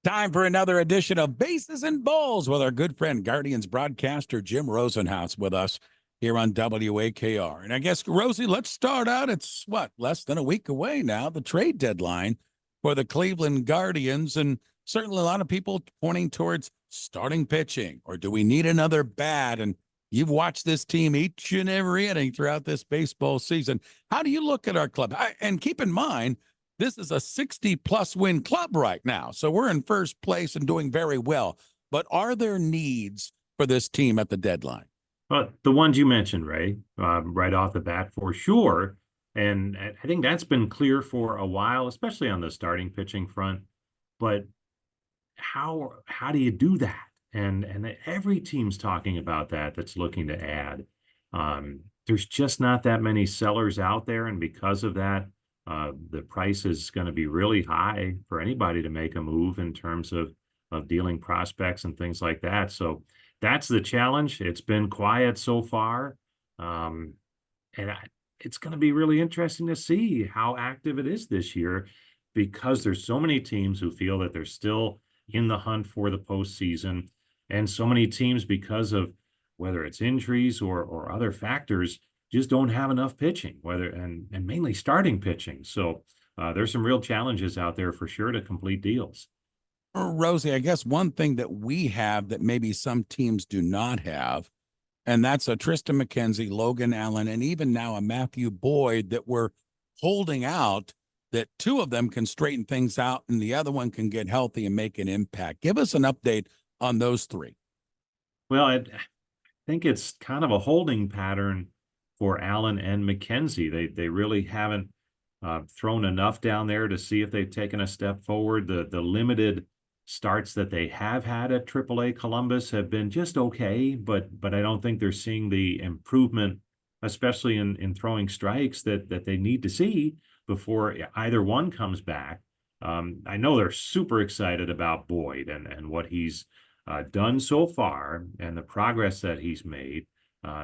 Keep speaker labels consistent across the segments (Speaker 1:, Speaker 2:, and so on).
Speaker 1: Time for another edition of Bases and Balls with our good friend Guardians broadcaster Jim Rosenhaus with us here on WAKR. And I guess, Rosie, let's start out. It's what, less than a week away now, the trade deadline for the Cleveland Guardians. And certainly a lot of people pointing towards starting pitching, or do we need another bat? And you've watched this team each and every inning throughout this baseball season. How do you look at our club? And keep in mind, this is a 60-plus win club right now. So we're in first place and doing very well. But are there needs for this team at the deadline?
Speaker 2: But the ones you mentioned, Ray, right off the bat, for sure. And I think that's been clear for a while, especially on the starting pitching front. But how do you do that? And every team's talking about that that's looking to add. There's just not that many sellers out there, and because of that, the price is going to be really high for anybody to make a move in terms of dealing prospects and things like that. So that's the challenge. It's been quiet so far, and it's going to be really interesting to see how active it is this year, because there's so many teams who feel that they're still in the hunt for the postseason, and so many teams, because of whether it's injuries or other factors, just don't have enough pitching, and mainly starting pitching. So there's some real challenges out there for sure to complete deals.
Speaker 1: Rosie, I guess one thing that we have that maybe some teams do not have, and that's a Tristan McKenzie, Logan Allen, and even now a Matthew Boyd that we're holding out, that two of them can straighten things out and the other one can get healthy and make an impact. Give us an update on those three.
Speaker 2: Well, I think it's kind of a holding pattern for Allen and McKenzie. They really haven't thrown enough down there to see if they've taken a step forward. The limited starts that they have had at AAA Columbus have been just okay, but I don't think they're seeing the improvement, especially in throwing strikes that they need to see before either one comes back. I know they're super excited about Boyd and what he's done so far and the progress that he's made.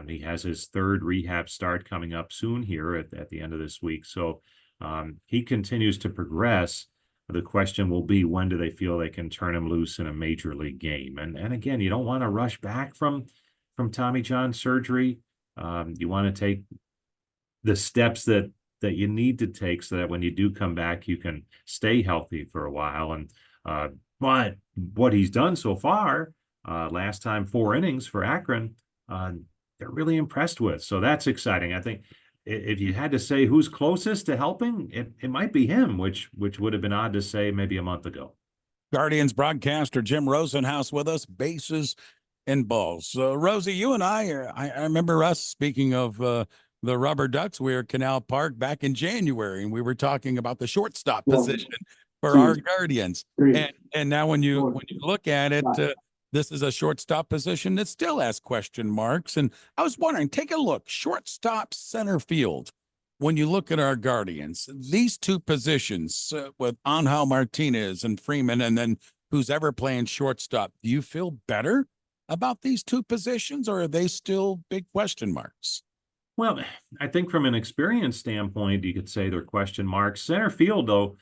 Speaker 2: He has his third rehab start coming up soon here at the end of this week. So he continues to progress. The question will be, when do they feel they can turn him loose in a major league game? And again, you don't want to rush back from Tommy John surgery. You want to take the steps that you need to take so that when you do come back, you can stay healthy for a while. And but what he's done so far, last time 4 innings for Akron, they're really impressed with. So that's exciting. I think if you had to say who's closest to helping, it might be him, which would have been odd to say maybe a month ago.
Speaker 1: Guardians broadcaster Jim Rosenhaus with us, bases and balls. Rosie, you and I remember us speaking of the Rubber Ducks. We were at Canal Park back in January, and we were talking about the shortstop position for our Guardians. And now when you look at it, this is a shortstop position that still has question marks. And I was wondering, take a look, shortstop, center field. When you look at our Guardians, these two positions with Angel Martinez and Freeman, and then who's ever playing shortstop, do you feel better about these two positions, or are they still big question marks?
Speaker 2: Well, I think from an experience standpoint, you could say they're question marks. Center field, though,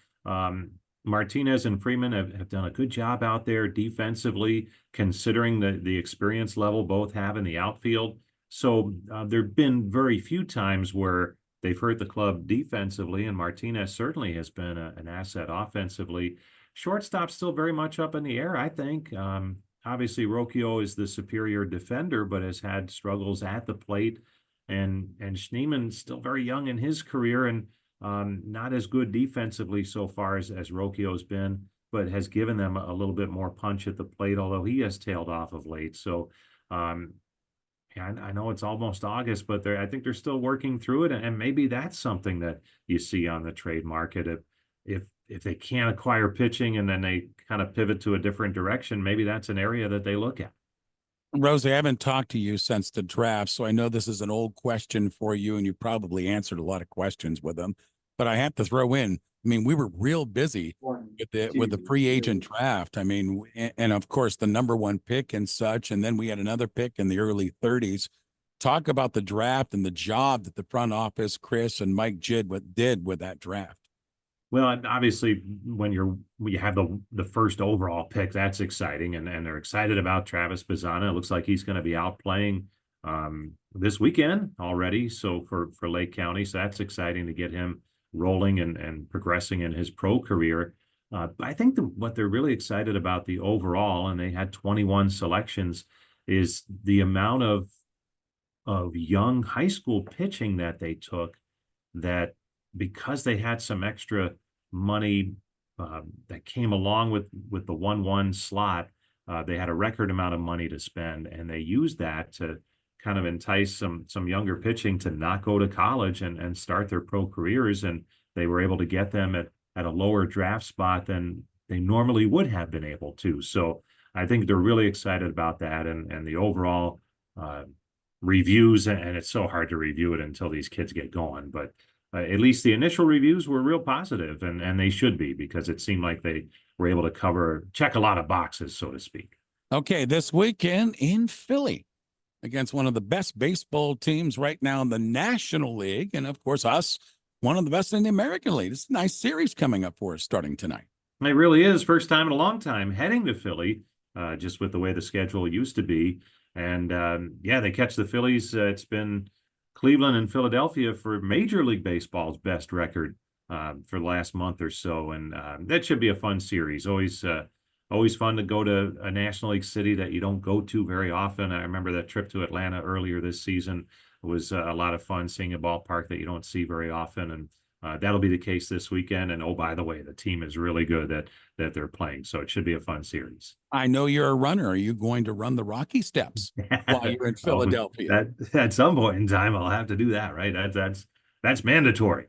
Speaker 2: Martinez and Freeman have done a good job out there defensively, considering the experience level both have in the outfield. So there have been very few times where they've hurt the club defensively, and Martinez certainly has been an asset offensively. Shortstop still very much up in the air, I think. Obviously, Rocchio is the superior defender, but has had struggles at the plate. And Schneeman's still very young in his career and not as good defensively so far as Rocchio's been, but has given them a little bit more punch at the plate, although he has tailed off of late. So yeah, I know it's almost August, but I think they're still working through it. And maybe that's something that you see on the trade market. If they can't acquire pitching and then they kind of pivot to a different direction, maybe that's an area that they look at.
Speaker 1: Rosie, I haven't talked to you since the draft, so I know this is an old question for you, and you probably answered a lot of questions with them. But I have to throw in, I mean, we were real busy with the free agent draft. I mean, and of course the number one pick and such, and then we had another pick in the early 30s. Talk about the draft and the job that the front office, Chris and Mike did with that draft.
Speaker 2: Well, and obviously, when you have the first overall pick, that's exciting, and they're excited about Travis Bazzana. It looks like he's going to be out playing this weekend already. So for Lake County, so that's exciting to get him rolling and progressing in his pro career. I think what they're really excited about the overall, and they had 21 selections, is the amount of young high school pitching that they took, that because they had some extra money that came along with the 1-1 slot, they had a record amount of money to spend, and they used that to kind of entice some younger pitching to not go to college and start their pro careers, and they were able to get them at a lower draft spot than they normally would have been able to. So I think they're really excited about that, and the overall reviews, and it's so hard to review it until these kids get going, but at least the initial reviews were real positive, and they should be, because it seemed like they were able to check a lot of boxes, so to speak.
Speaker 1: Okay, this weekend in Philly against one of the best baseball teams right now in the National League, and of course us, one of the best in the American League. It's a nice series coming up for us starting tonight.
Speaker 2: It really is. First time in a long time heading to Philly, just with the way the schedule used to be. And yeah, they catch the Phillies. It's been Cleveland and Philadelphia for Major League Baseball's best record for the last month or so. And that should be a fun series. Always fun to go to a National League city that you don't go to very often. I remember that trip to Atlanta earlier this season. It was a lot of fun seeing a ballpark that you don't see very often. And that'll be the case this weekend. And oh, by the way, the team is really good that they're playing. So it should be a fun series.
Speaker 1: I know you're a runner. Are you going to run the Rocky Steps while you're in
Speaker 2: Oh,
Speaker 1: Philadelphia?
Speaker 2: that at some point in time, I'll have to do that, right? That's mandatory.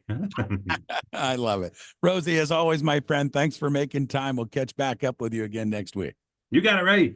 Speaker 1: I love it. Rosie, as always, my friend, thanks for making time. We'll catch back up with you again next week.
Speaker 2: You got it right.